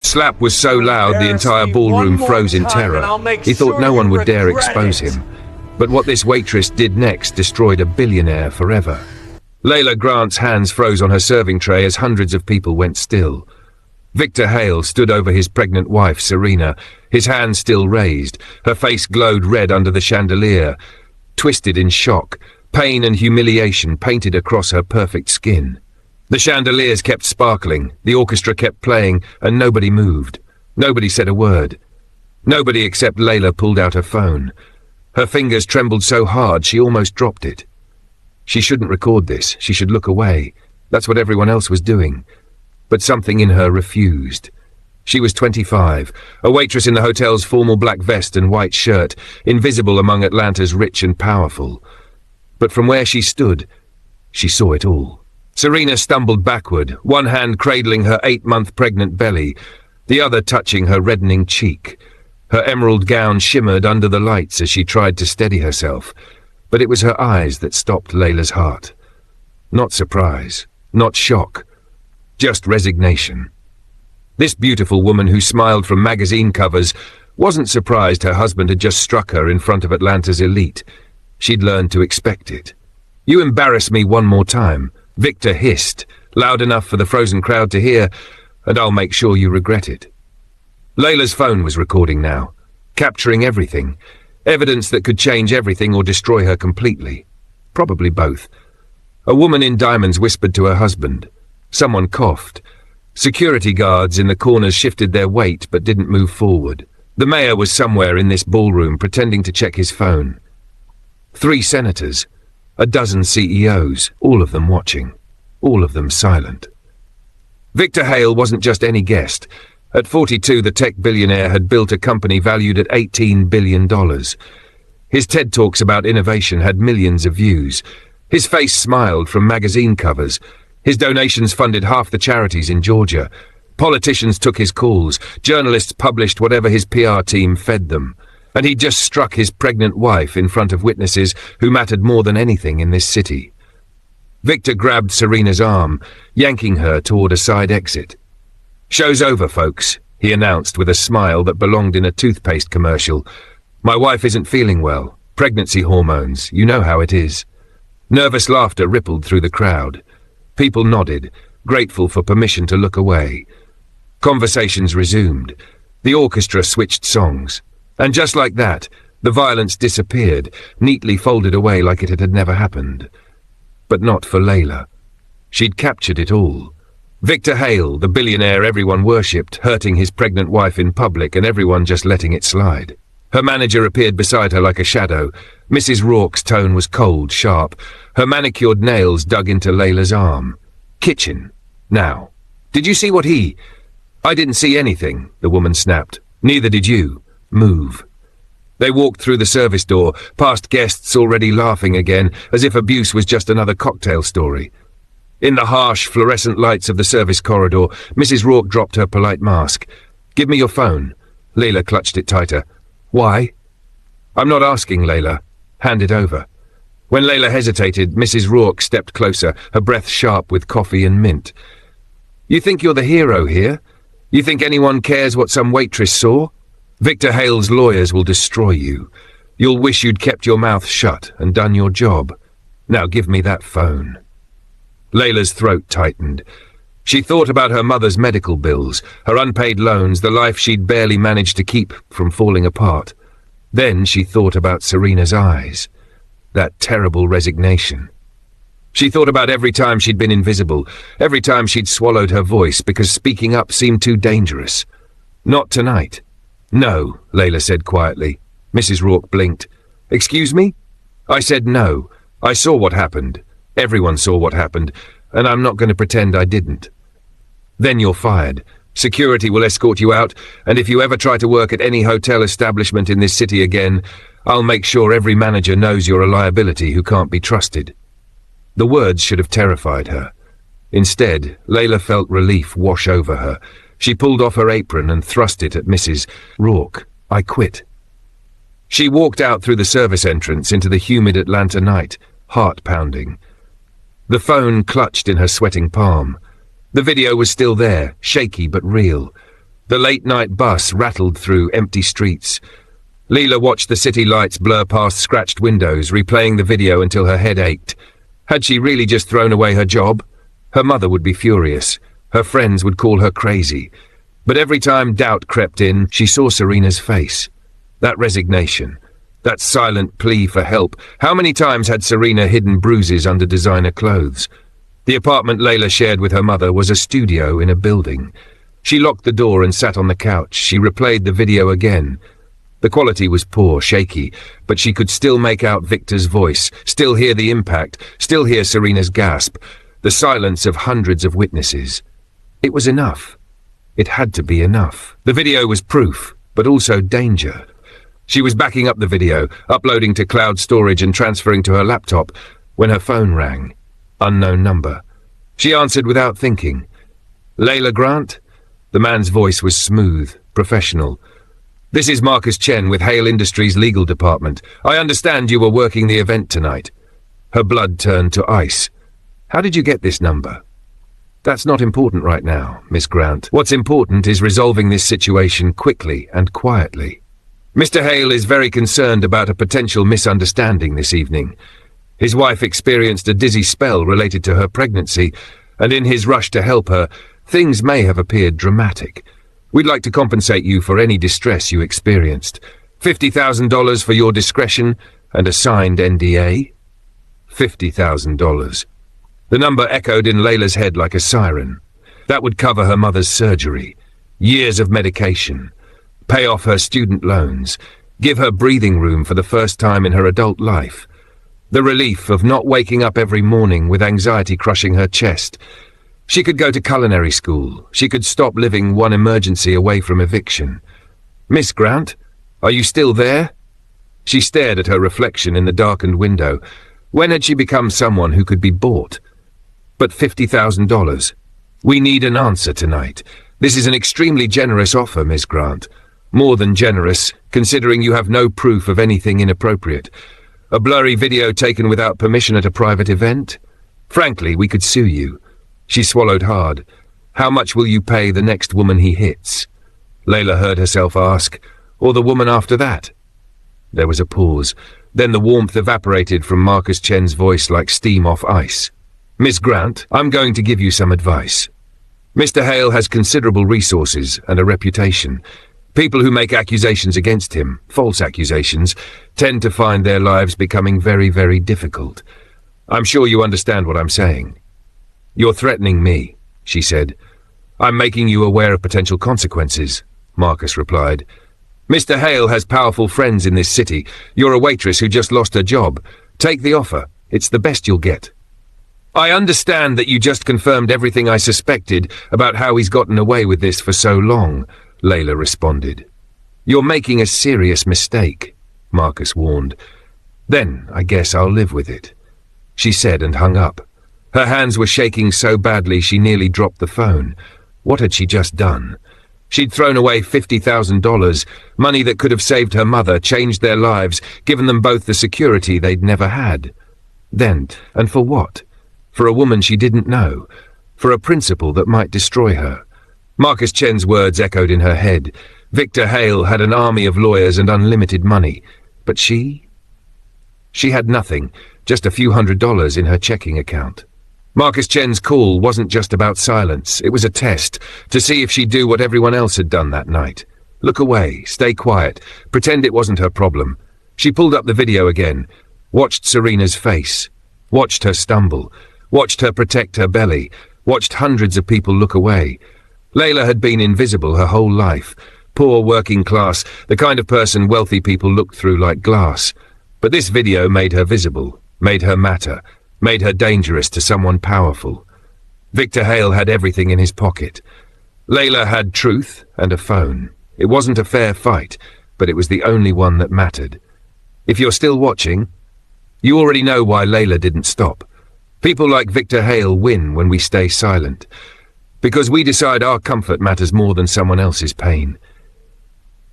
slap was so loud the entire ballroom froze in terror. He thought no one would dare expose him. But what this waitress did next destroyed a billionaire forever. Leila Grant's hands froze on her serving tray as hundreds of people went still. Victor Hale stood over his pregnant wife, Serena, his hands still raised. Her face glowed red under the chandelier, twisted in shock. Pain and humiliation painted across her perfect skin. The chandeliers kept sparkling, the orchestra kept playing, and nobody moved. Nobody said a word. Nobody except Leila pulled out her phone. Her fingers trembled so hard she almost dropped it. She shouldn't record this. She should look away. That's what everyone else was doing. But something in her refused. She was 25, a waitress in the hotel's formal black vest and white shirt, invisible among Atlanta's rich and powerful. But from where she stood, she saw it all. Serena stumbled backward, one hand cradling her 8-month pregnant belly, the other touching her reddening cheek. Her emerald gown shimmered under the lights as she tried to steady herself, but it was her eyes that stopped Leila's heart. Not surprise, not shock, just resignation. This beautiful woman who smiled from magazine covers wasn't surprised her husband had just struck her in front of Atlanta's elite. She'd learned to expect it. "You embarrass me one more time," Victor hissed, loud enough for the frozen crowd to hear, "and I'll make sure you regret it." Leila's phone was recording now, capturing everything, evidence that could change everything or destroy her completely. Probably both. A woman in diamonds whispered to her husband. Someone coughed. Security guards in the corners shifted their weight but didn't move forward. The mayor was somewhere in this ballroom pretending to check his phone. 3 senators, a dozen CEOs, all of them watching, all of them silent. Victor Hale wasn't just any guest. At 42, the tech billionaire had built a company valued at $18 billion. His TED Talks about innovation had millions of views. His face smiled from magazine covers. His donations funded half the charities in Georgia. Politicians took his calls. Journalists published whatever his PR team fed them. And he just struck his pregnant wife in front of witnesses who mattered more than anything in this city. Victor grabbed Serena's arm, yanking her toward a side exit. "Show's over, folks," he announced with a smile that belonged in a toothpaste commercial. "My wife isn't feeling well. Pregnancy hormones, you know how it is." Nervous laughter rippled through the crowd. People nodded, grateful for permission to look away. Conversations resumed. The orchestra switched songs. And just like that, the violence disappeared, neatly folded away like it had never happened. But not for Leila. She'd captured it all. Victor Hale, the billionaire everyone worshipped, hurting his pregnant wife in public and everyone just letting it slide. Her manager appeared beside her like a shadow. Mrs. Rourke's tone was cold, sharp. Her manicured nails dug into Leila's arm. "Kitchen. Now. Did you see what he—" "I didn't see anything," the woman snapped. "Neither did you. Move." They walked through the service door, past guests already laughing again, as if abuse was just another cocktail story. In the harsh, fluorescent lights of the service corridor, Mrs. Rourke dropped her polite mask. "Give me your phone." Leila clutched it tighter. "Why?" "I'm not asking, Leila. Hand it over." When Leila hesitated, Mrs. Rourke stepped closer, her breath sharp with coffee and mint. "You think you're the hero here? You think anyone cares what some waitress saw? Victor Hale's lawyers will destroy you. You'll wish you'd kept your mouth shut and done your job. Now give me that phone." Leila's throat tightened. She thought about her mother's medical bills, her unpaid loans, the life she'd barely managed to keep from falling apart. Then she thought about Serena's eyes, that terrible resignation. She thought about every time she'd been invisible, every time she'd swallowed her voice because speaking up seemed too dangerous. Not tonight. "No," Leila said quietly. Mrs. Rourke blinked. "Excuse me?" "I said no. I saw what happened. Everyone saw what happened, and I'm not going to pretend I didn't." "Then you're fired. Security will escort you out, and if you ever try to work at any hotel establishment in this city again, I'll make sure every manager knows you're a liability who can't be trusted." The words should have terrified her. Instead, Leila felt relief wash over her. She pulled off her apron and thrust it at Mrs. Rourke. "I quit." She walked out through the service entrance into the humid Atlanta night, heart pounding. The phone clutched in her sweating palm. The video was still there, shaky but real. The late-night bus rattled through empty streets. Leila watched the city lights blur past scratched windows, replaying the video until her head ached. Had she really just thrown away her job? Her mother would be furious. Her friends would call her crazy. But every time doubt crept in, she saw Serena's face. That resignation. That silent plea for help. How many times had Serena hidden bruises under designer clothes? The apartment Leila shared with her mother was a studio in a building. She locked the door and sat on the couch. She replayed the video again. The quality was poor, shaky, but she could still make out Victor's voice, still hear the impact, still hear Serena's gasp, the silence of hundreds of witnesses. It was enough. It had to be enough. The video was proof, but also danger. She was backing up the video, uploading to cloud storage and transferring to her laptop, when her phone rang. Unknown number. She answered without thinking. Leila Grant? The man's voice was smooth, professional. This is Marcus Chen with Hale Industries Legal Department. I understand you were working the event tonight. Her blood turned to ice. How did you get this number? That's not important right now, Miss Grant. What's important is resolving this situation quickly and quietly. Mr. Hale is very concerned about a potential misunderstanding this evening. His wife experienced a dizzy spell related to her pregnancy, and in his rush to help her, things may have appeared dramatic. We'd like to compensate you for any distress you experienced. $50,000 for your discretion and a signed NDA? $50,000. The number echoed in Leila's head like a siren. That would cover her mother's surgery, years of medication, pay off her student loans, give her breathing room for the first time in her adult life. The relief of not waking up every morning with anxiety crushing her chest. She could go to culinary school. She could stop living one emergency away from eviction. Miss Grant, are you still there? She stared at her reflection in the darkened window. When had she become someone who could be bought? But $50,000. We need an answer tonight. This is an extremely generous offer, Miss Grant. More than generous, considering you have no proof of anything inappropriate. A blurry video taken without permission at a private event? Frankly, we could sue you. She swallowed hard. How much will you pay the next woman he hits? Leila heard herself ask, or the woman after that? There was a pause. Then the warmth evaporated from Marcus Chen's voice like steam off ice. Miss Grant, I'm going to give you some advice. Mr. Hale has considerable resources and a reputation. People who make accusations against him, false accusations, tend to find their lives becoming very, very difficult. I'm sure you understand what I'm saying. You're threatening me, she said. I'm making you aware of potential consequences, Marcus replied. Mr. Hale has powerful friends in this city. You're a waitress who just lost her job. Take the offer. It's the best you'll get. I understand that you just confirmed everything I suspected about how he's gotten away with this for so long, Leila responded. You're making a serious mistake, Marcus warned. Then I guess I'll live with it, she said and hung up. Her hands were shaking so badly she nearly dropped the phone. What had she just done? She'd thrown away $50,000, money that could have saved her mother, changed their lives, given them both the security they'd never had. Then, and for what? For a woman she didn't know, for a principle that might destroy her. Marcus Chen's words echoed in her head. Victor Hale had an army of lawyers and unlimited money. But she? She had nothing, just a few $100s in her checking account. Marcus Chen's call wasn't just about silence. It was a test, to see if she'd do what everyone else had done that night. Look away, stay quiet, pretend it wasn't her problem. She pulled up the video again, watched Serena's face, watched her stumble, watched her protect her belly, watched hundreds of people look away. Leila had been invisible her whole life, poor working class, the kind of person wealthy people looked through like glass. But this video made her visible, made her matter, made her dangerous to someone powerful. Victor Hale had everything in his pocket. Leila had truth and a phone. It wasn't a fair fight, but it was the only one that mattered. If you're still watching, you already know why Leila didn't stop. People like Victor Hale win when we stay silent, because we decide our comfort matters more than someone else's pain.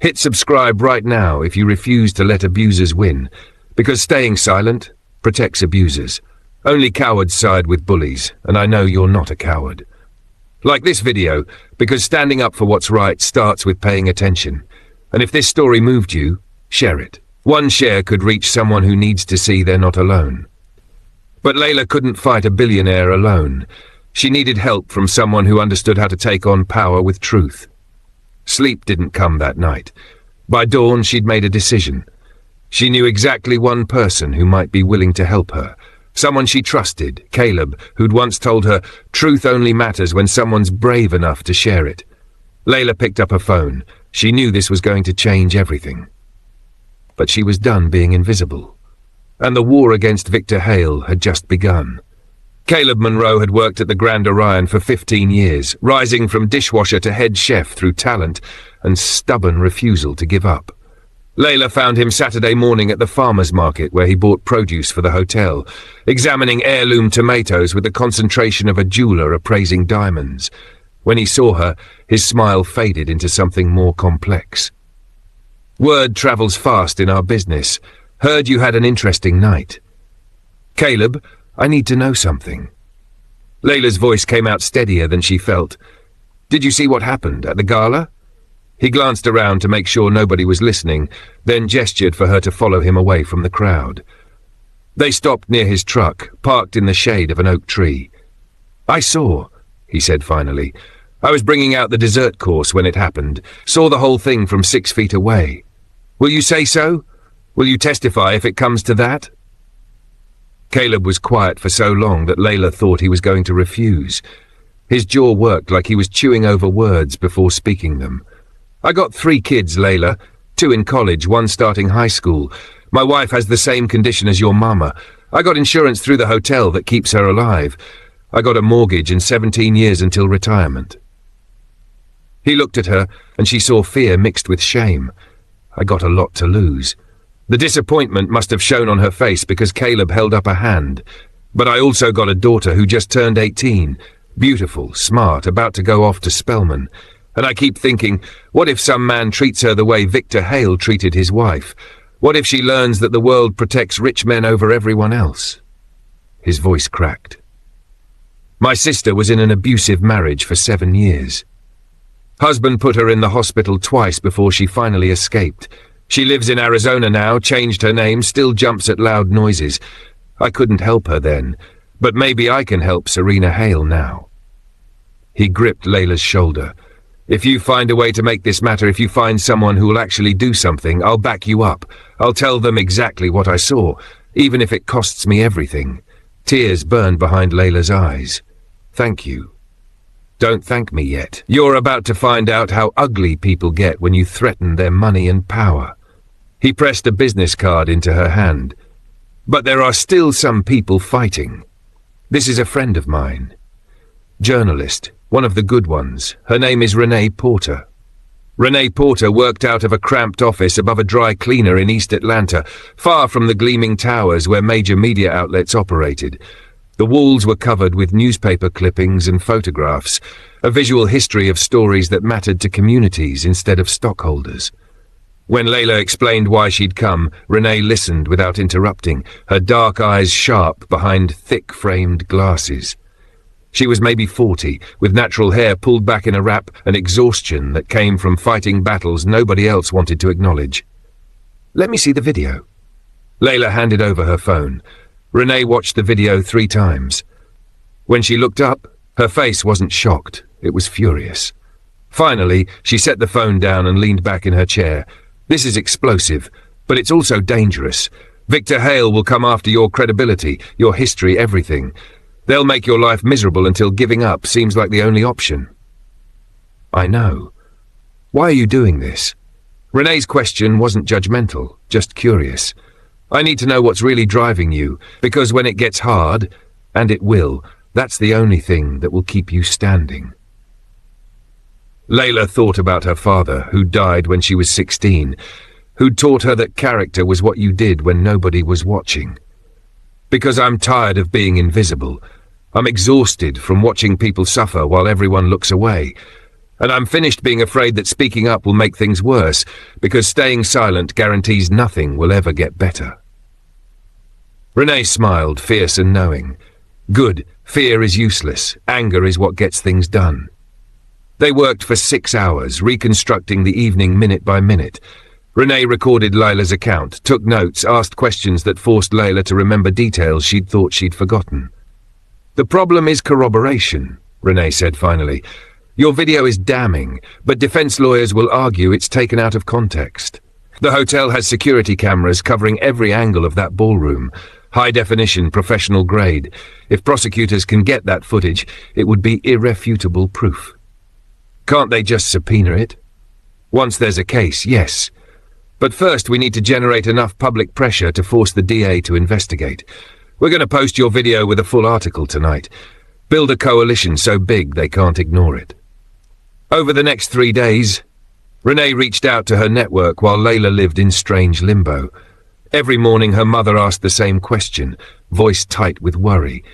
Hit subscribe right now if you refuse to let abusers win, because staying silent protects abusers. Only cowards side with bullies, and I know you're not a coward. Like this video, because standing up for what's right starts with paying attention. And if this story moved you, share it. One share could reach someone who needs to see they're not alone. But Leila couldn't fight a billionaire alone. She needed help from someone who understood how to take on power with truth. Sleep didn't come that night. By dawn, she'd made a decision. She knew exactly one person who might be willing to help her. Someone she trusted, Caleb, who'd once told her, truth only matters when someone's brave enough to share it. Leila picked up her phone. She knew this was going to change everything. But she was done being invisible. And the war against Victor Hale had just begun. Caleb Monroe had worked at the Grand Orion for 15 years, rising from dishwasher to head chef through talent and stubborn refusal to give up. Leila found him Saturday morning at the farmer's market where he bought produce for the hotel, examining heirloom tomatoes with the concentration of a jeweler appraising diamonds. When he saw her, his smile faded into something more complex. Word travels fast in our business. Heard you had an interesting night. Caleb, I need to know something. Leila's voice came out steadier than she felt. Did you see what happened at the gala? He glanced around to make sure nobody was listening, then gestured for her to follow him away from the crowd. They stopped near his truck, parked in the shade of an oak tree. I saw, he said finally. I was bringing out the dessert course when it happened, saw the whole thing from 6 feet away. Will you say so? Will you testify if it comes to that? Caleb was quiet for so long that Leila thought he was going to refuse. His jaw worked like he was chewing over words before speaking them. I got 3 kids, Leila. 2 in college, 1 starting high school. My wife has the same condition as your mama. I got insurance through the hotel that keeps her alive. I got a mortgage and 17 years until retirement. He looked at her, and she saw fear mixed with shame. I got a lot to lose. The disappointment must have shown on her face because Caleb held up a hand. But I also got a daughter who just turned 18. Beautiful, smart, about to go off to Spelman. And I keep thinking, what if some man treats her the way Victor Hale treated his wife? What if she learns that the world protects rich men over everyone else? His voice cracked. My sister was in an abusive marriage for 7 years. Husband put her in the hospital twice before she finally escaped. She lives in Arizona now, changed her name, still jumps at loud noises. I couldn't help her then, but maybe I can help Serena Hale now. He gripped Leila's shoulder. If you find a way to make this matter, if you find someone who will actually do something, I'll back you up. I'll tell them exactly what I saw, even if it costs me everything. Tears burned behind Leila's eyes. Thank you. Don't thank me yet. You're about to find out how ugly people get when you threaten their money and power. He pressed a business card into her hand. But there are still some people fighting. This is a friend of mine. Journalist, one of the good ones. Her name is Renee Porter. Renee Porter worked out of a cramped office above a dry cleaner in East Atlanta, far from the gleaming towers where major media outlets operated. The walls were covered with newspaper clippings and photographs, a visual history of stories that mattered to communities instead of stockholders. When Leila explained why she'd come, Renee listened without interrupting, her dark eyes sharp behind thick-framed glasses. She was maybe 40, with natural hair pulled back in a wrap and exhaustion that came from fighting battles nobody else wanted to acknowledge. Let me see the video. Leila handed over her phone. Renee watched the video 3 times. When she looked up, her face wasn't shocked, it was furious. Finally, she set the phone down and leaned back in her chair. This is explosive, but it's also dangerous. Victor Hale will come after your credibility, your history, everything. They'll make your life miserable until giving up seems like the only option. I know. Why are you doing this? Renee's question wasn't judgmental, just curious. I need to know what's really driving you, because when it gets hard, and it will, that's the only thing that will keep you standing. Leila thought about her father, who died when she was 16, who'd taught her that character was what you did when nobody was watching. Because I'm tired of being invisible. I'm exhausted from watching people suffer while everyone looks away. And I'm finished being afraid that speaking up will make things worse, because staying silent guarantees nothing will ever get better. Renee smiled, fierce and knowing. Good, fear is useless. Anger is what gets things done. They worked for 6 hours, reconstructing the evening minute by minute. Renee recorded Leila's account, took notes, asked questions that forced Leila to remember details she'd thought she'd forgotten. "The problem is corroboration," Renee said finally. "Your video is damning, but defense lawyers will argue it's taken out of context. The hotel has security cameras covering every angle of that ballroom. High definition, professional grade. If prosecutors can get that footage, it would be irrefutable proof. Can't they just subpoena it? Once there's a case, yes. But first we need to generate enough public pressure to force the DA to investigate. We're going to post your video with a full article tonight. Build a coalition so big they can't ignore it." Over the next 3 days, Renee reached out to her network while Leila lived in strange limbo. Every morning her mother asked the same question, voice tight with worry.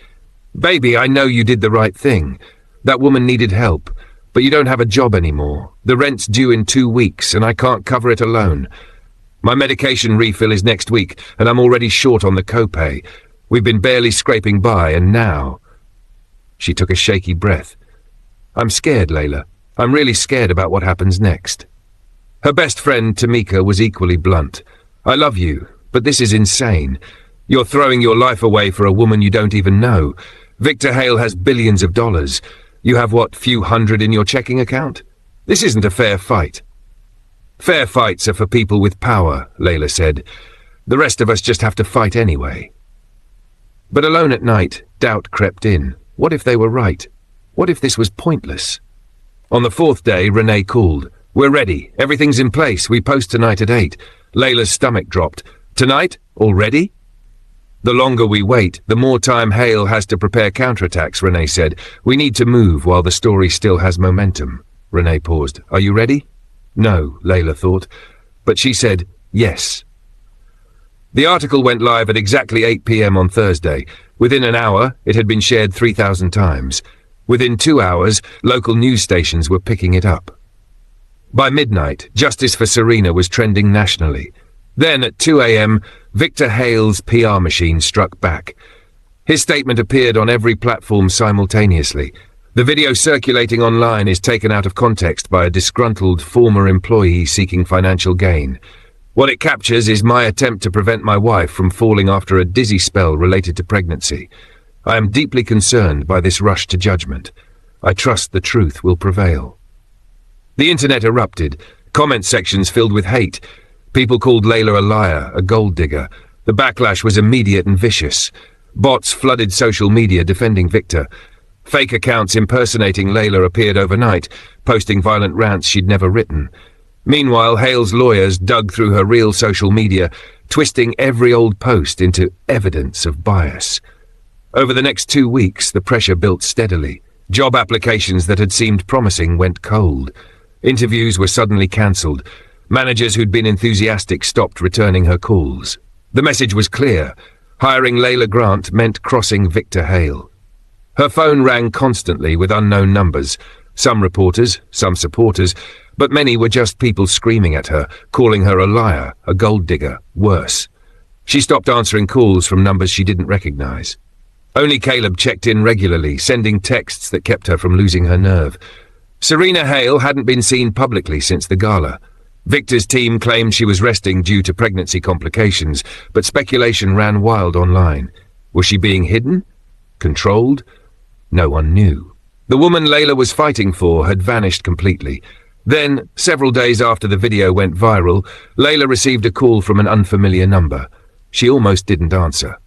"Baby, I know you did the right thing. That woman needed help, but you don't have a job anymore. The rent's due in 2 weeks and I can't cover it alone. My medication refill is next week and I'm already short on the copay. We've been barely scraping by and now..." She took a shaky breath. "I'm scared, Leila. I'm really scared about what happens next." Her best friend, Tamika, was equally blunt. "I love you, but this is insane. You're throwing your life away for a woman you don't even know. Victor Hale has billions of dollars. You have, what, few hundred in your checking account? This isn't a fair fight." "Fair fights are for people with power," Leila said. "The rest of us just have to fight anyway." But alone at night, doubt crept in. What if they were right? What if this was pointless? On the 4th day, Renee called. "We're ready. Everything's in place. We post tonight at 8. Leila's stomach dropped. "Tonight? Already?" "The longer we wait, the more time Hale has to prepare counterattacks," Renee said. "We need to move while the story still has momentum." Renee paused. "Are you ready?" "No," Leila thought. But she said, "Yes." The article went live at exactly 8 p.m. on Thursday. Within an hour, it had been shared 3,000 times. Within 2 hours, local news stations were picking it up. By midnight, justice for Serena was trending nationally. Then, at 2 a.m., Victor Hale's PR machine struck back. His statement appeared on every platform simultaneously. The video circulating online is taken out of context by a disgruntled former employee seeking financial gain. What it captures is my attempt to prevent my wife from falling after a dizzy spell related to pregnancy. I am deeply concerned by this rush to judgment. I trust the truth will prevail. The internet erupted, comment sections filled with hate. People called Leila a liar, a gold digger. The backlash was immediate and vicious. Bots flooded social media defending Victor. Fake accounts impersonating Leila appeared overnight, posting violent rants she'd never written. Meanwhile, Hale's lawyers dug through her real social media, twisting every old post into evidence of bias. Over the next 2 weeks, the pressure built steadily. Job applications that had seemed promising went cold. Interviews were suddenly cancelled. Managers who'd been enthusiastic stopped returning her calls. The message was clear. Hiring Leila Grant meant crossing Victor Hale. Her phone rang constantly with unknown numbers. Some reporters, some supporters, but many were just people screaming at her, calling her a liar, a gold digger, worse. She stopped answering calls from numbers she didn't recognize. Only Caleb checked in regularly, sending texts that kept her from losing her nerve. Serena Hale hadn't been seen publicly since the gala. Victor's team claimed she was resting due to pregnancy complications, but speculation ran wild online. Was she being hidden? Controlled? No one knew. The woman Leila was fighting for had vanished completely. Then, several days after the video went viral, Leila received a call from an unfamiliar number. She almost didn't answer.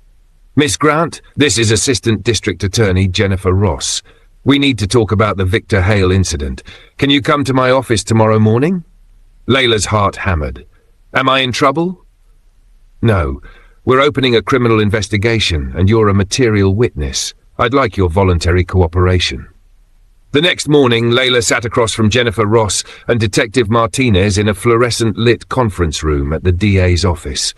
"Miss Grant, this is Assistant District Attorney Jennifer Ross. We need to talk about the Victor Hale incident. Can you come to my office tomorrow morning?" Leila's heart hammered. "Am I in trouble?" "No. We're opening a criminal investigation, and you're a material witness. I'd like your voluntary cooperation." The next morning, Leila sat across from Jennifer Ross and Detective Martinez in a fluorescent-lit conference room at the DA's office.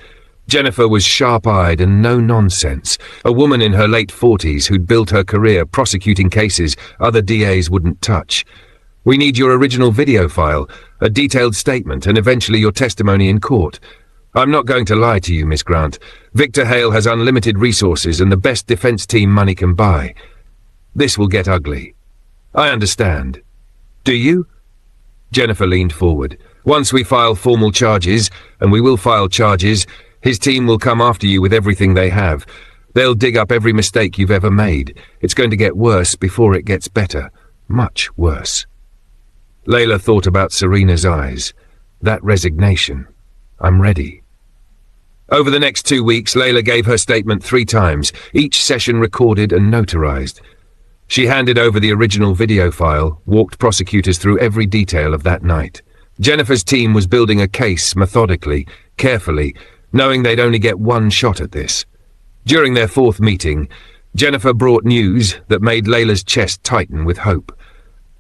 Jennifer was sharp-eyed and no-nonsense, a woman in her late 40s who'd built her career prosecuting cases other DAs wouldn't touch. "We need your original video file, a detailed statement, and eventually your testimony in court. I'm not going to lie to you, Miss Grant. Victor Hale has unlimited resources and the best defense team money can buy. This will get ugly. I understand. Do you? Jennifer leaned forward. Once we file formal charges, and we will file charges, his team will come after you with everything they have. They'll dig up every mistake you've ever made. It's going to get worse before it gets better. Much worse. Leila thought about Serena's eyes. That resignation. I'm ready. Over the next 2 weeks, Leila gave her statement 3 times, each session recorded and notarized. She handed over the original video file, walked prosecutors through every detail of that night. Jennifer's team was building a case methodically, carefully, knowing they'd only get one shot at this. During their 4th meeting, Jennifer brought news that made Leila's chest tighten with hope.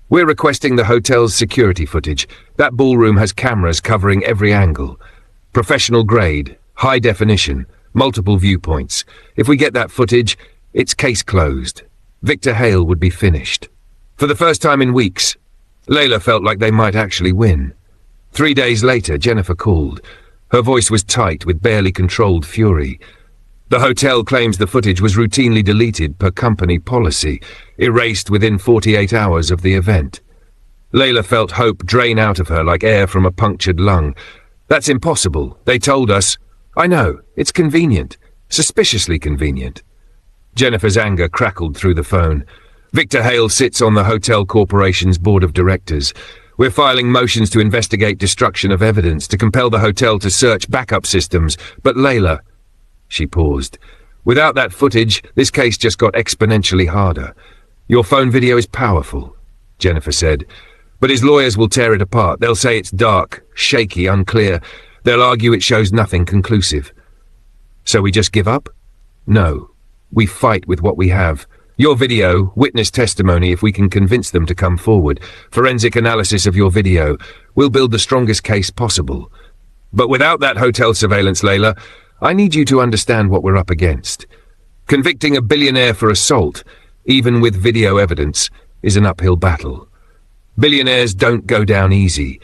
We're requesting the hotel's security footage. That ballroom has cameras covering every angle. Professional grade, high definition, multiple viewpoints. If we get that footage, it's case closed. Victor Hale would be finished. For the first time in weeks, Leila felt like they might actually win. 3 days later, Jennifer called. Her voice was tight with barely controlled fury. The hotel claims the footage was routinely deleted per company policy, erased within 48 hours of the event. Leila felt hope drain out of her like air from a punctured lung. That's impossible, they told us. I know, it's convenient, suspiciously convenient. Jennifer's anger crackled through the phone. Victor Hale sits on the hotel corporation's board of directors. We're filing motions to investigate destruction of evidence, to compel the hotel to search backup systems. But Leila... She paused. Without that footage, this case just got exponentially harder. Your phone video is powerful, Jennifer said. But his lawyers will tear it apart. They'll say it's dark, shaky, unclear. They'll argue it shows nothing conclusive. So we just give up? No. We fight with what we have. Your video, witness testimony if we can convince them to come forward. Forensic analysis of your video. We'll build the strongest case possible. But without that hotel surveillance, Leila, I need you to understand what we're up against. Convicting a billionaire for assault, even with video evidence, is an uphill battle. Billionaires don't go down easy.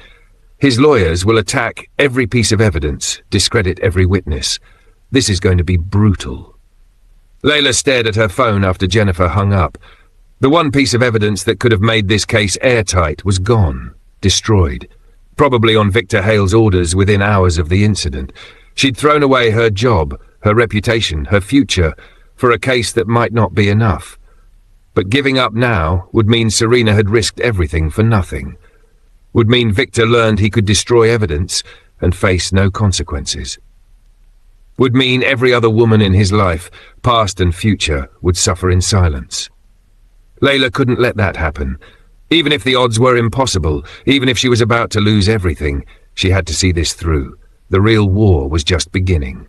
His lawyers will attack every piece of evidence, discredit every witness. This is going to be brutal. Leila stared at her phone after Jennifer hung up. The one piece of evidence that could have made this case airtight was gone, destroyed. Probably on Victor Hale's orders within hours of the incident. She'd thrown away her job, her reputation, her future, for a case that might not be enough. But giving up now would mean Serena had risked everything for nothing. Would mean Victor learned he could destroy evidence and face no consequences. Would mean every other woman in his life, past and future, would suffer in silence. Leila couldn't let that happen. Even if the odds were impossible, even if she was about to lose everything, she had to see this through. The real war was just beginning.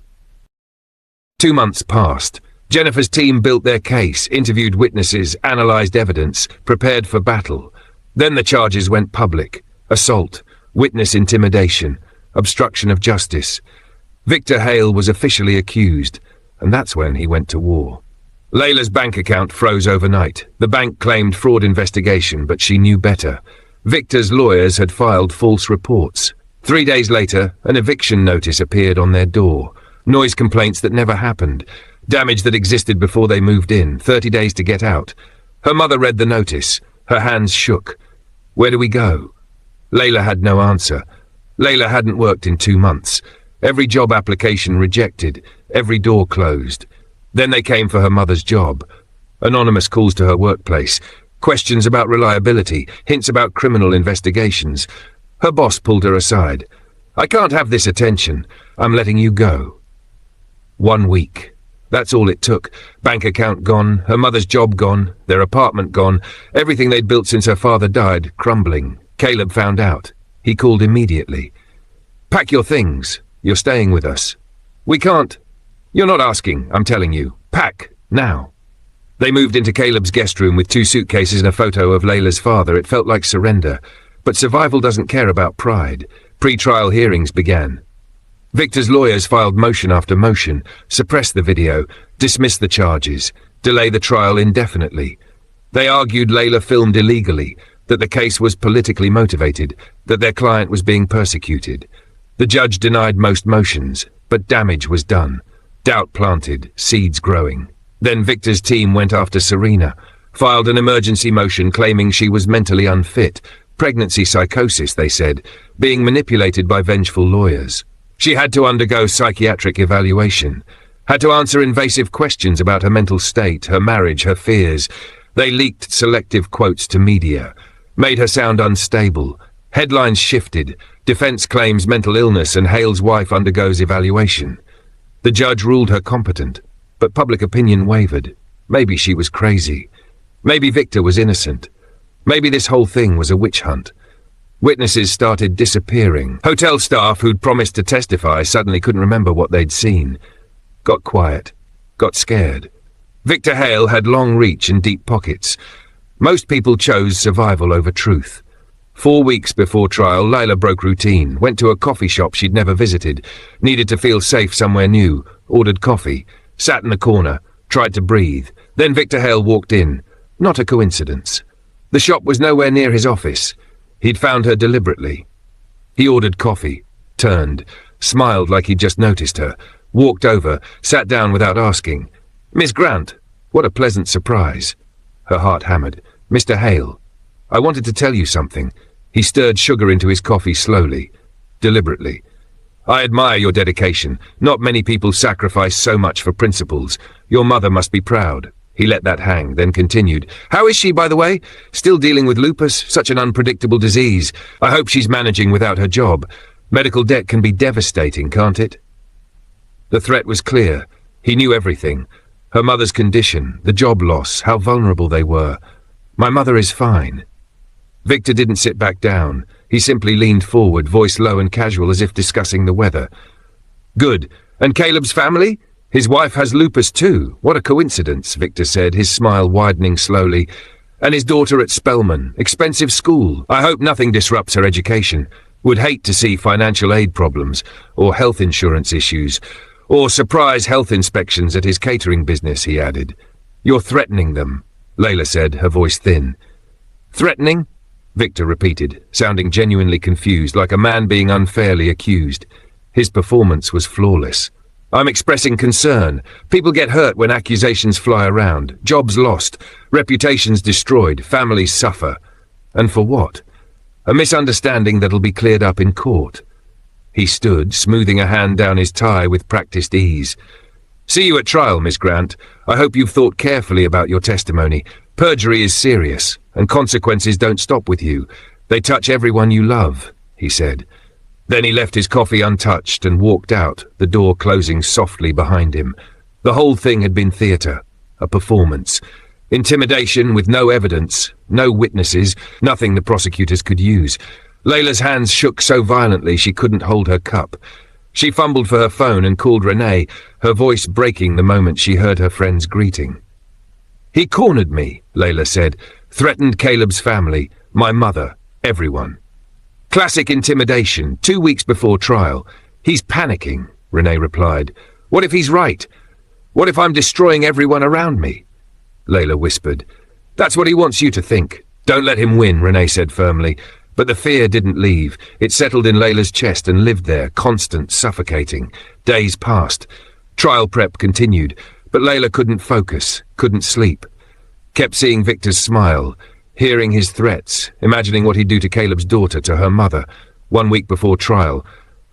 2 months passed. Jennifer's team built their case, interviewed witnesses, analyzed evidence, prepared for battle. Then the charges went public. Assault, witness intimidation, obstruction of justice. Victor Hale was officially accused, and that's when he went to war. Leila's bank account froze overnight. The bank claimed fraud investigation, but she knew better. Victor's lawyers had filed false reports. 3 days later, an eviction notice appeared on their door. Noise complaints that never happened. Damage that existed before they moved in. 30 days to get out. Her mother read the notice. Her hands shook. Where do we go? Leila had no answer. Leila hadn't worked in 2 months. Every job application rejected. Every door closed. Then they came for her mother's job. Anonymous calls to her workplace. Questions about reliability. Hints about criminal investigations. Her boss pulled her aside. I can't have this attention. I'm letting you go. 1 week. That's all it took. Bank account gone, her mother's job gone, their apartment gone, everything they'd built since her father died, crumbling. Caleb found out. He called immediately. Pack your things. You're staying with us. We can't. You're not asking, I'm telling you. Pack, now. They moved into Caleb's guest room with 2 suitcases and a photo of Leila's father. It felt like surrender. But survival doesn't care about pride. Pre-trial hearings began. Victor's lawyers filed motion after motion, suppressed the video, dismissed the charges, delay the trial indefinitely. They argued Leila filmed illegally, that the case was politically motivated, that their client was being persecuted. The judge denied most motions, but damage was done. Doubt planted, seeds growing. Then Victor's team went after Serena, filed an emergency motion claiming she was mentally unfit, Pregnancy psychosis, they said, being manipulated by vengeful lawyers. She had to undergo psychiatric evaluation, had to answer invasive questions about her mental state, her marriage, her fears. They leaked selective quotes to media, made her sound unstable. Headlines shifted, defense claims mental illness, and Hale's wife undergoes evaluation. The judge ruled her competent, but public opinion wavered. Maybe she was crazy. Maybe Victor was innocent. Maybe this whole thing was a witch hunt. Witnesses started disappearing. Hotel staff who'd promised to testify suddenly couldn't remember what they'd seen. Got quiet. Got scared. Victor Hale had long reach and deep pockets. Most people chose survival over truth. 4 weeks before trial, Leila broke routine, went to a coffee shop she'd never visited, needed to feel safe somewhere new, ordered coffee, sat in the corner, tried to breathe. Then Victor Hale walked in. Not a coincidence. The shop was nowhere near his office. He'd found her deliberately. He ordered coffee, turned, smiled like he'd just noticed her, walked over, sat down without asking. "Miss Grant, what a pleasant surprise." Her heart hammered. "Mr. Hale, I wanted to tell you something." He stirred sugar into his coffee slowly, deliberately. "I admire your dedication. Not many people sacrifice so much for principles. Your mother must be proud." He let that hang, then continued. "How is she, by the way? Still dealing with lupus? Such an unpredictable disease. I hope she's managing without her job. Medical debt can be devastating, can't it?" The threat was clear. He knew everything. Her mother's condition, the job loss, how vulnerable they were. "My mother is fine." Victor didn't sit back down. He simply leaned forward, voice low and casual, as if discussing the weather. "Good. And Caleb's family? His wife has lupus too. What a coincidence," Victor said, his smile widening slowly. "And his daughter at Spelman. Expensive school. I hope nothing disrupts her education. Would hate to see financial aid problems, or health insurance issues, or surprise health inspections at his catering business," he added. "You're threatening them," Leila said, her voice thin. "Threatening?" Victor repeated, sounding genuinely confused, like a man being unfairly accused. His performance was flawless. "I'm expressing concern. People get hurt when accusations fly around. Jobs lost, reputations destroyed, families suffer. And for what? A misunderstanding that'll be cleared up in court." He stood, smoothing a hand down his tie with practiced ease. "See you at trial, Miss Grant. I hope you've thought carefully about your testimony. Perjury is serious, and consequences don't stop with you. They touch everyone you love," he said. Then he left his coffee untouched and walked out, the door closing softly behind him. The whole thing had been theatre, a performance. Intimidation with no evidence, no witnesses, nothing the prosecutors could use. Leila's hands shook so violently she couldn't hold her cup. She fumbled for her phone and called Renee, her voice breaking the moment she heard her friend's greeting. "He cornered me," Leila said. "Threatened Caleb's family, my mother, everyone." "Classic intimidation, 2 weeks before trial. He's panicking," Renee replied. "What if he's right? What if I'm destroying everyone around me?" Leila whispered. "That's what he wants you to think. Don't let him win," Renee said firmly. But the fear didn't leave. It settled in Leila's chest and lived there, constant, suffocating. Days passed. Trial prep continued, but Leila couldn't focus, couldn't sleep. Kept seeing Victor's smile, hearing his threats, imagining what he'd do to Caleb's daughter, to her mother. 1 week before trial,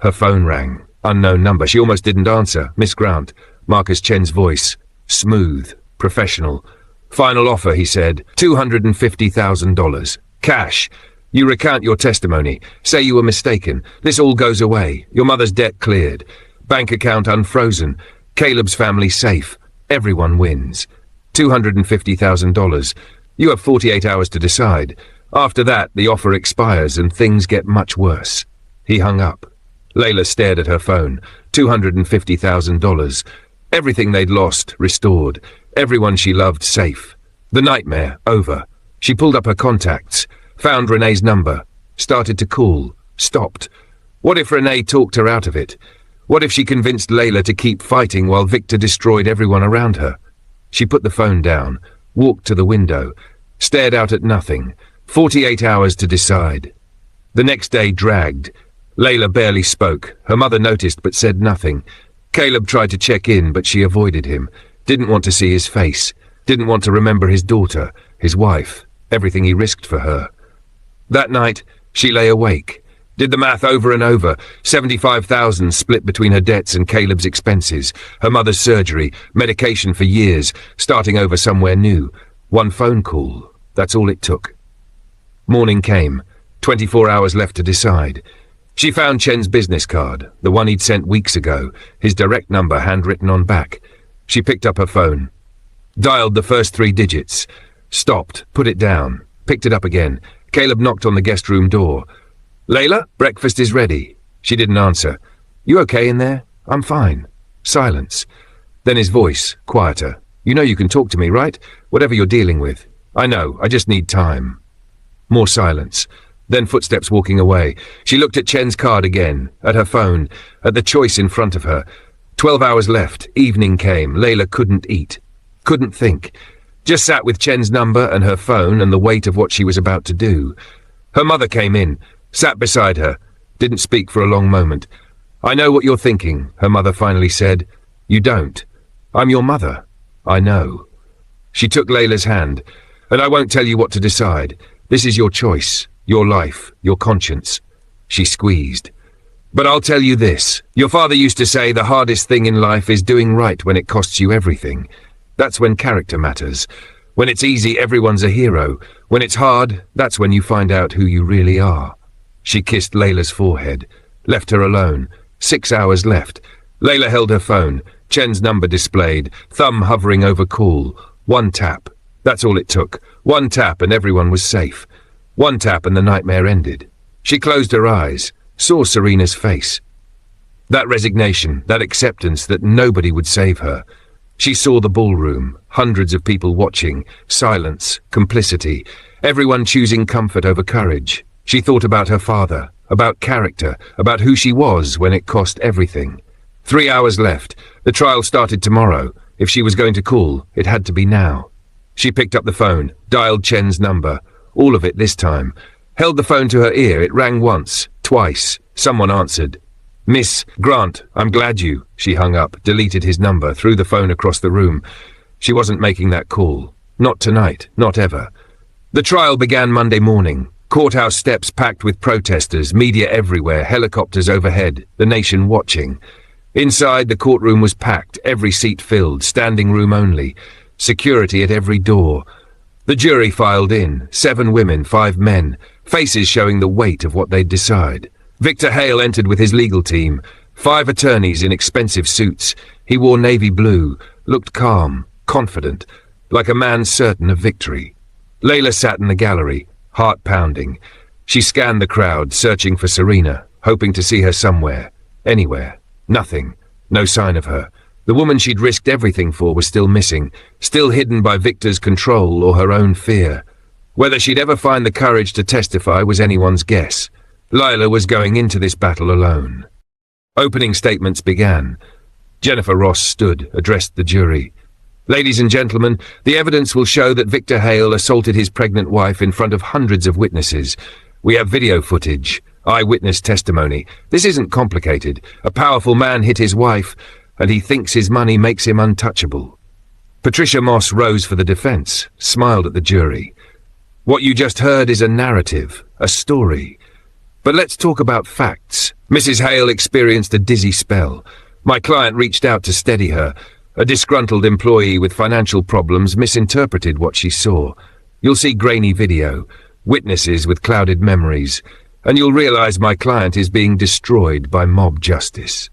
her phone rang. Unknown number. She almost didn't answer. "Miss Grant," Marcus Chen's voice. Smooth, professional. "Final offer," he said. $250,000. Cash. You recount your testimony. Say you were mistaken. This all goes away. Your mother's debt cleared. Bank account unfrozen. Caleb's family safe. Everyone wins. $250,000. You have 48 hours to decide. After that, the offer expires and things get much worse. He hung up. Leila stared at her phone. $250,000. Everything they'd lost, restored. Everyone she loved, safe. The nightmare, over. She pulled up her contacts. Found Renee's number. Started to call. Stopped. What if Renee talked her out of it? What if she convinced Leila to keep fighting while Victor destroyed everyone around her? She put the phone down, walked to the window, stared out at nothing. 48 hours to decide. The next day dragged. Leila barely spoke. Her mother noticed but said nothing. Caleb tried to check in, but she avoided him. Didn't want to see his face. Didn't want to remember his daughter, his wife, everything he risked for her. That night, she lay awake, did the math over and over, 75,000 split between her debts and Caleb's expenses, her mother's surgery, medication for years, starting over somewhere new. One phone call, that's all it took. Morning came, 24 hours left to decide. She found Chen's business card, the one he'd sent weeks ago, his direct number handwritten on back. She picked up her phone, dialed the first 3 digits, stopped, put it down, picked it up again. Caleb knocked on the guest room door. "Leila, breakfast is ready." She didn't answer. "You okay in there?" "I'm fine." Silence. Then his voice, quieter. "You know you can talk to me, right? Whatever you're dealing with." "I know, I just need time." More silence. Then footsteps walking away. She looked at Chen's card again, at her phone, at the choice in front of her. 12 hours left, evening came. Leila couldn't eat, couldn't think. Just sat with Chen's number and her phone and the weight of what she was about to do. Her mother came in, sat beside her, didn't speak for a long moment. "I know what you're thinking," her mother finally said. "You don't. I'm your mother. I know." She took Leila's hand. "And I won't tell you what to decide. This is your choice, your life, your conscience." She squeezed. "But I'll tell you this. Your father used to say the hardest thing in life is doing right when it costs you everything. That's when character matters. When it's easy, everyone's a hero. When it's hard, that's when you find out who you really are." She kissed Leila's forehead, left her alone. 6 hours left. Leila held her phone, Chen's number displayed, thumb hovering over call. One tap. That's all it took. One tap and everyone was safe. One tap and the nightmare ended. She closed her eyes, saw Serena's face. That resignation, that acceptance that nobody would save her. She saw the ballroom, hundreds of people watching, silence, complicity, everyone choosing comfort over courage. She thought about her father, about character, about who she was when it cost everything. 3 hours left. The trial started tomorrow. If she was going to call, it had to be now. She picked up the phone, dialed Chen's number, all of it this time. Held the phone to her ear. It rang once, twice. Someone answered. "Miss Grant, I'm glad you..." She hung up, deleted his number, threw the phone across the room. She wasn't making that call. Not tonight, not ever. The trial began Monday morning. Courthouse steps packed with protesters, media everywhere, helicopters overhead, the nation watching. Inside, the courtroom was packed, every seat filled, standing room only. Security at every door. The jury filed in, 7 women, 5 men, faces showing the weight of what they'd decide. Victor Hale entered with his legal team, 5 attorneys in expensive suits. He wore navy blue, looked calm, confident, like a man certain of victory. Leila sat in the gallery, heart pounding. She scanned the crowd, searching for Serena, hoping to see her somewhere, anywhere. Nothing, no sign of her. The woman she'd risked everything for was still missing, still hidden by Victor's control or her own fear. Whether she'd ever find the courage to testify was anyone's guess. Leila was going into this battle alone. Opening statements began. Jennifer Ross stood, addressed the jury. "Ladies and gentlemen, the evidence will show that Victor Hale assaulted his pregnant wife in front of hundreds of witnesses. We have video footage, eyewitness testimony. This isn't complicated. A powerful man hit his wife, and he thinks his money makes him untouchable." Patricia Moss rose for the defense, smiled at the jury. "What you just heard is a narrative, a story. But let's talk about facts. Mrs. Hale experienced a dizzy spell. My client reached out to steady her. A disgruntled employee with financial problems misinterpreted what she saw. You'll see grainy video, witnesses with clouded memories, and you'll realize my client is being destroyed by mob justice."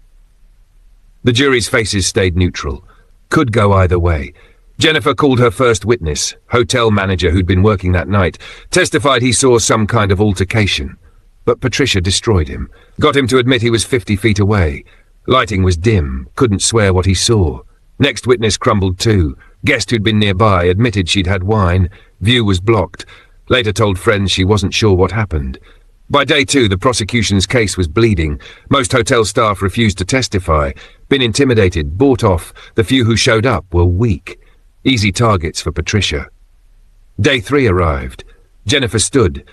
The jury's faces stayed neutral. Could go either way. Jennifer called her first witness, hotel manager who'd been working that night, testified he saw some kind of altercation. But Patricia destroyed him, got him to admit he was 50 feet away. Lighting was dim, couldn't swear what he saw. Next witness crumbled too. Guest who'd been nearby admitted she'd had wine. View was blocked. Later told friends she wasn't sure what happened. By day 2, the prosecution's case was bleeding. Most hotel staff refused to testify, been intimidated, bought off. The few who showed up were weak. Easy targets for Patricia. Day 3 arrived. Jennifer stood.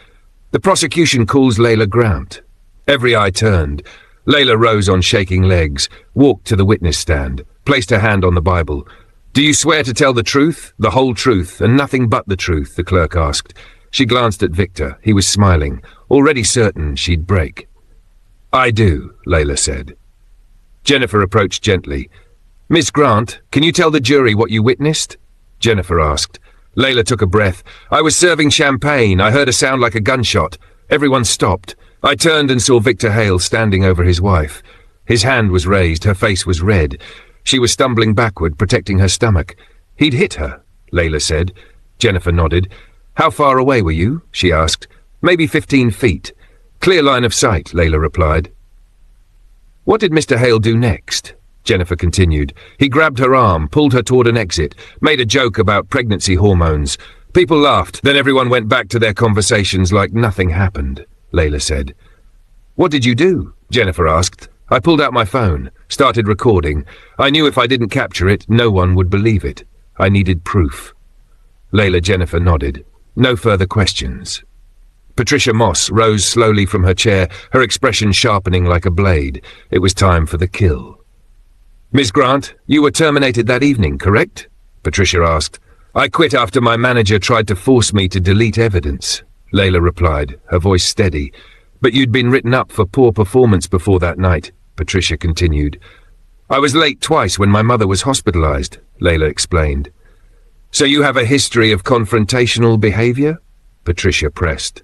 The prosecution calls Leila Grant. Every eye turned. Leila rose on shaking legs, walked to the witness stand, placed her hand on the Bible. "Do you swear to tell the truth, the whole truth, and nothing but the truth?" the clerk asked. She glanced at Victor. He was smiling, already certain she'd break. "I do," Leila said. Jennifer approached gently. "Miss Grant, can you tell the jury what you witnessed?" Jennifer asked. Leila took a breath. "I was serving champagne. I heard a sound like a gunshot. Everyone stopped. I turned and saw Victor Hale standing over his wife. His hand was raised. Her face was red. She was stumbling backward, protecting her stomach. He'd hit her," Leila said. Jennifer nodded. "How far away were you?" she asked. "Maybe 15 feet. Clear line of sight," Leila replied. "What did Mr. Hale do next?" Jennifer continued. "He grabbed her arm, pulled her toward an exit, made a joke about pregnancy hormones. People laughed, then everyone went back to their conversations like nothing happened," Leila said. "What did you do?" Jennifer asked. "I pulled out my phone, started recording. I knew if I didn't capture it, no one would believe it. I needed proof." Jennifer nodded. No further questions. Patricia Moss rose slowly from her chair, her expression sharpening like a blade. It was time for the kill. "Miss Grant, you were terminated that evening, correct?" Patricia asked. "I quit after my manager tried to force me to delete evidence," Leila replied, her voice steady. "But you'd been written up for poor performance before that night," Patricia continued. "I was late twice when my mother was hospitalized," Leila explained. "So you have a history of confrontational behavior?" Patricia pressed.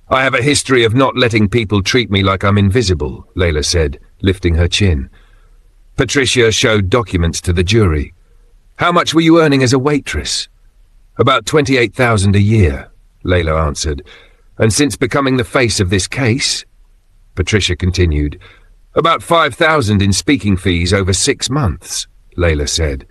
"I have a history of not letting people treat me like I'm invisible," Leila said, lifting her chin. Patricia showed documents to the jury. "How much were you earning as a waitress?" "About $28,000 a year," Leila answered. "And since becoming the face of this case?" Patricia continued. "About $5,000 in speaking fees over 6 months," Leila said.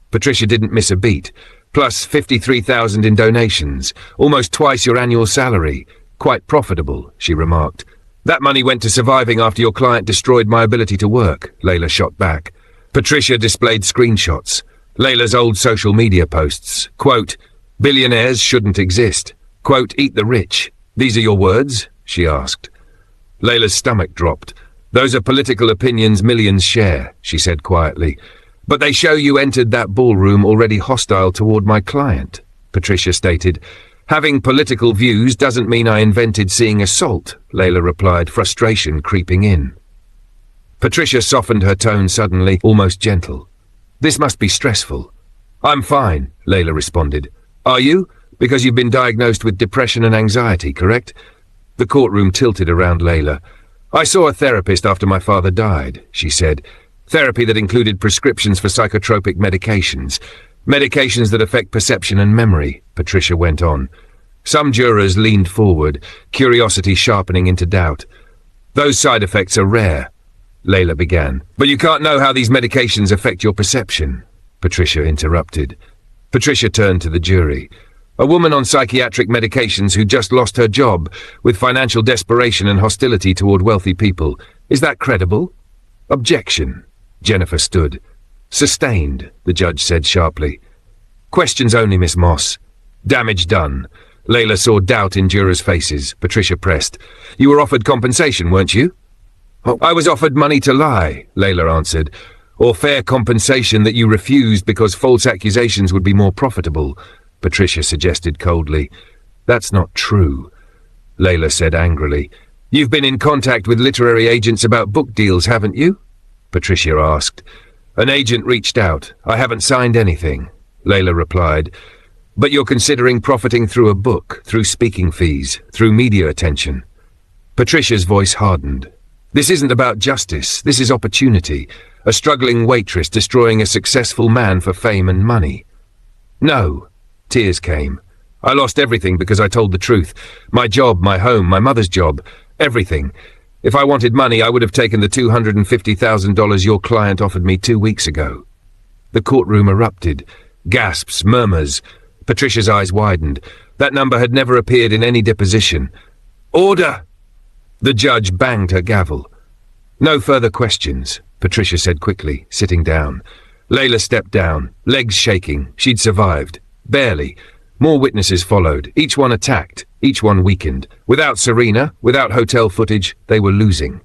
Patricia didn't miss a beat. "Plus $53,000 in donations, almost twice your annual salary. Quite profitable," she remarked. "That money went to surviving after your client destroyed my ability to work," Leila shot back. Patricia displayed screenshots. Leila's old social media posts. Quote, "Billionaires shouldn't exist." Quote, "Eat the rich." "These are your words?" she asked. Leila's stomach dropped. "Those are political opinions millions share," she said quietly. "But they show you entered that ballroom already hostile toward my client," Patricia stated. "Having political views doesn't mean I invented seeing assault," Leila replied, frustration creeping in. Patricia softened her tone suddenly, almost gentle. "This must be stressful." "I'm fine," Leila responded. "Are you? Because you've been diagnosed with depression and anxiety, correct?" The courtroom tilted around Leila. "I saw a therapist after my father died," she said. "Therapy that included prescriptions for psychotropic medications. Medications that affect perception and memory," Patricia went on. Some jurors leaned forward, curiosity sharpening into doubt. "Those side effects are rare," Leila began. "But you can't know how these medications affect your perception," Patricia interrupted. Patricia turned to the jury. "A woman on psychiatric medications who just lost her job with financial desperation and hostility toward wealthy people. Is that credible?" "Objection." Jennifer stood. "Sustained," the judge said sharply. "Questions only, Miss Moss." "Damage done." Leila saw doubt in jurors' faces. Patricia pressed. "You were offered compensation, weren't you?" "I was offered money to lie," Leila answered. "Or fair compensation that you refused because false accusations would be more profitable," Patricia suggested coldly. "That's not true," Leila said angrily. "You've been in contact with literary agents about book deals, haven't you?" Patricia asked. "An agent reached out. I haven't signed anything," Leila replied. "But you're considering profiting through a book, through speaking fees, through media attention." Patricia's voice hardened. "This isn't about justice. This is opportunity. A struggling waitress destroying a successful man for fame and money." "No." Tears came. "I lost everything because I told the truth. My job, my home, my mother's job. Everything. If I wanted money, I would have taken the $250,000 your client offered me 2 weeks ago." The courtroom erupted. Gasps, murmurs. Patricia's eyes widened. That number had never appeared in any deposition. "Order!" The judge banged her gavel. "No further questions," Patricia said quickly, sitting down. Leila stepped down, legs shaking. She'd survived. Barely. More witnesses followed, each one attacked, each one weakened. Without Serena, without hotel footage, they were losing.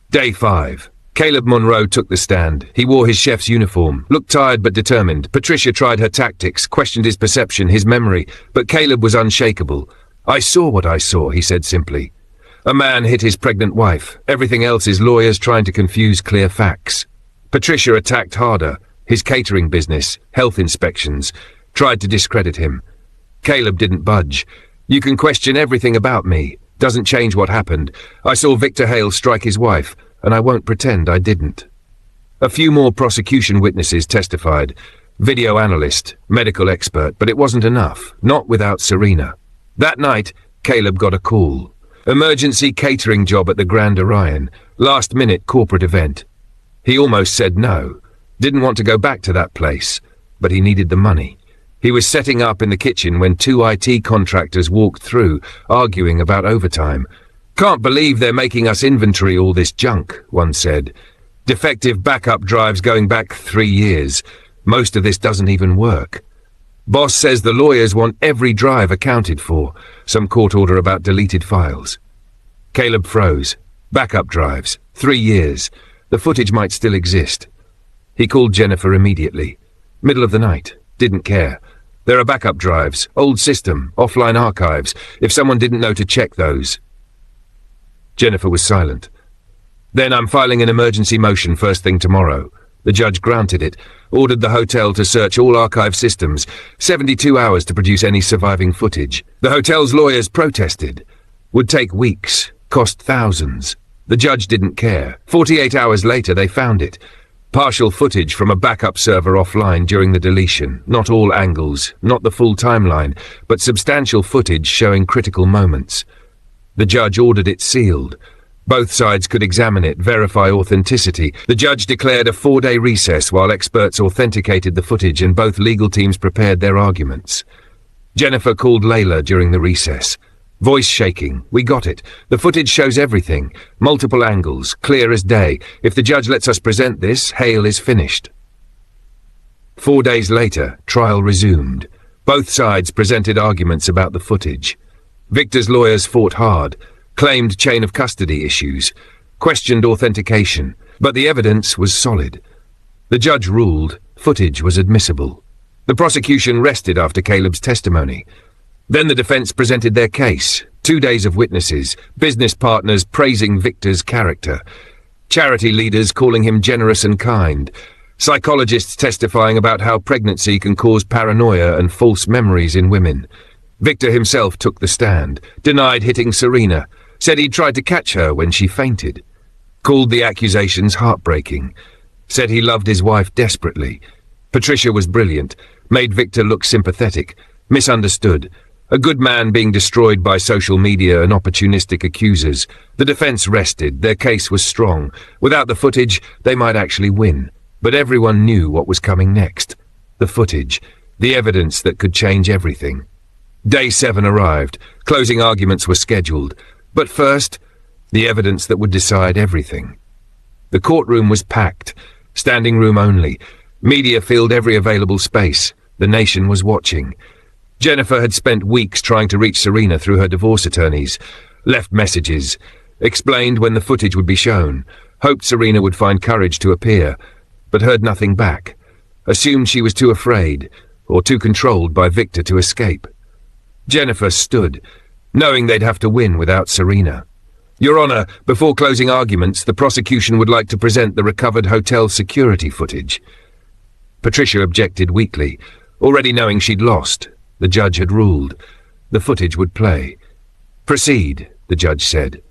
Day 5. Caleb Monroe took the stand. He wore his chef's uniform, looked tired but determined. Patricia tried her tactics, questioned his perception, his memory, but Caleb was unshakable. "I saw what I saw," he said simply. "A man hit his pregnant wife. Everything else is lawyers trying to confuse clear facts." Patricia attacked harder. His catering business, health inspections, tried to discredit him. Caleb didn't budge. "You can question everything about me. Doesn't change what happened. I saw Victor Hale strike his wife, and I won't pretend I didn't." A few more prosecution witnesses testified. Video analyst, medical expert, but it wasn't enough. Not without Serena. That night, Caleb got a call. Emergency catering job at the Grand Orion. Last-minute corporate event. He almost said no. Didn't want to go back to that place, but he needed the money. He was setting up in the kitchen when two IT contractors walked through, arguing about overtime. "Can't believe they're making us inventory all this junk," one said. "Defective backup drives going back 3 years. Most of this doesn't even work." Boss says the lawyers want every drive accounted for. Some court order about deleted files. Caleb froze. Backup drives. 3 years. The footage might still exist. He called Jennifer immediately. Middle of the night. Didn't care. There are backup drives, old system, offline archives, if someone didn't know to check those. Jennifer was silent. "Then I'm filing an emergency motion first thing tomorrow." The judge granted it, ordered the hotel to search all archive systems, 72 hours to produce any surviving footage. The hotel's lawyers protested. Would take weeks, cost thousands. The judge didn't care. 48 hours later they found it. Partial footage from a backup server offline during the deletion. Not all angles, not the full timeline, but substantial footage showing critical moments. The judge ordered it sealed. Both sides could examine it, verify authenticity. The judge declared a 4-day recess while experts authenticated the footage and both legal teams prepared their arguments. Jennifer called Leila during the recess. Voice shaking. "We got it. The footage shows everything. Multiple angles, clear as day. If the judge lets us present this, Hale is finished." 4 days later, trial resumed. Both sides presented arguments about the footage. Victor's lawyers fought hard, claimed chain of custody issues, questioned authentication, but the evidence was solid. The judge ruled footage was admissible. The prosecution rested after Caleb's testimony. Then the defense presented their case. 2 days of witnesses, business partners praising Victor's character, charity leaders calling him generous and kind, psychologists testifying about how pregnancy can cause paranoia and false memories in women. Victor himself took the stand, denied hitting Serena, said he'd tried to catch her when she fainted, called the accusations heartbreaking, said he loved his wife desperately. Patricia was brilliant, made Victor look sympathetic, misunderstood. A good man being destroyed by social media and opportunistic accusers. The defense rested. Their case was strong. Without the footage, they might actually win. But everyone knew what was coming next. The footage. The evidence that could change everything. Day 7 arrived. Closing arguments were scheduled. But first, the evidence that would decide everything. The courtroom was packed. Standing room only. Media filled every available space. The nation was watching. Jennifer had spent weeks trying to reach Serena through her divorce attorneys, left messages, explained when the footage would be shown, hoped Serena would find courage to appear, but heard nothing back, assumed she was too afraid or too controlled by Victor to escape. Jennifer stood, knowing they'd have to win without Serena. "Your Honor, before closing arguments, the prosecution would like to present the recovered hotel security footage." Patricia objected weakly, already knowing she'd lost. The judge had ruled. The footage would play. "Proceed," the judge said.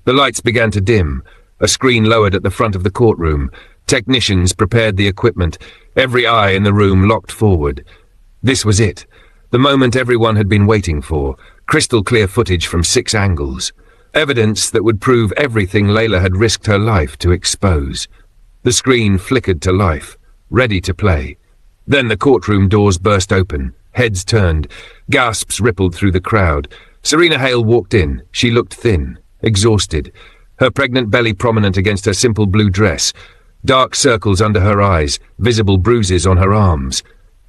The lights began to dim, a screen lowered at the front of the courtroom. Technicians prepared the equipment, every eye in the room locked forward. This was it, the moment everyone had been waiting for, crystal clear footage from 6 angles. Evidence that would prove everything Leila had risked her life to expose. The screen flickered to life, ready to play. Then the courtroom doors burst open. Heads turned. Gasps rippled through the crowd. Serena Hale walked in. She looked thin, exhausted, her pregnant belly prominent against her simple blue dress, dark circles under her eyes, visible bruises on her arms.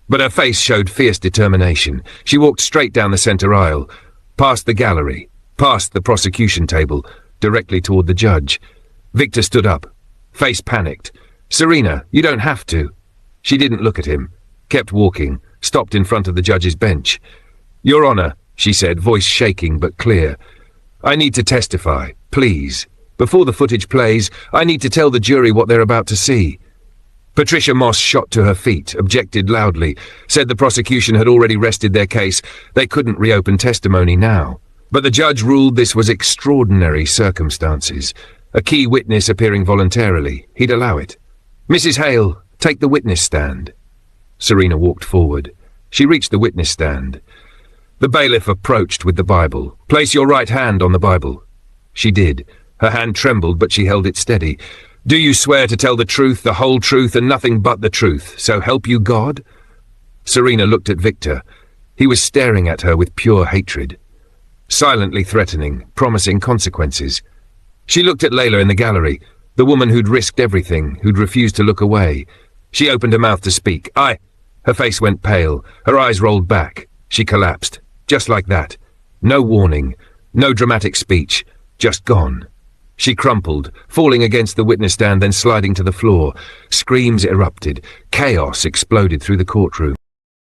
But her face showed fierce determination. She walked straight down the center aisle, past the gallery, past the prosecution table, directly toward the judge. Victor stood up. Face panicked. "Serena, you don't have to." She didn't look at him, kept walking, stopped in front of the judge's bench. "Your Honor," she said, voice shaking but clear. "I need to testify, please. Before the footage plays, I need to tell the jury what they're about to see." Patricia Moss shot to her feet, objected loudly, said the prosecution had already rested their case. They couldn't reopen testimony now. But the judge ruled this was extraordinary circumstances. A key witness appearing voluntarily. He'd allow it. "Mrs. Hale, take the witness stand." Serena walked forward. She reached the witness stand. The bailiff approached with the Bible. "Place your right hand on the Bible." She did. Her hand trembled, but she held it steady. "Do you swear to tell the truth, the whole truth, and nothing but the truth, so help you God?" Serena looked at Victor. He was staring at her with pure hatred. Silently threatening, promising consequences. She looked at Leila in the gallery, the woman who'd risked everything, who'd refused to look away. She opened her mouth to speak. Her face went pale, her eyes rolled back. She collapsed, just like that. No warning, no dramatic speech, just gone. She crumpled, falling against the witness stand, then sliding to the floor. Screams erupted. Chaos exploded through the courtroom.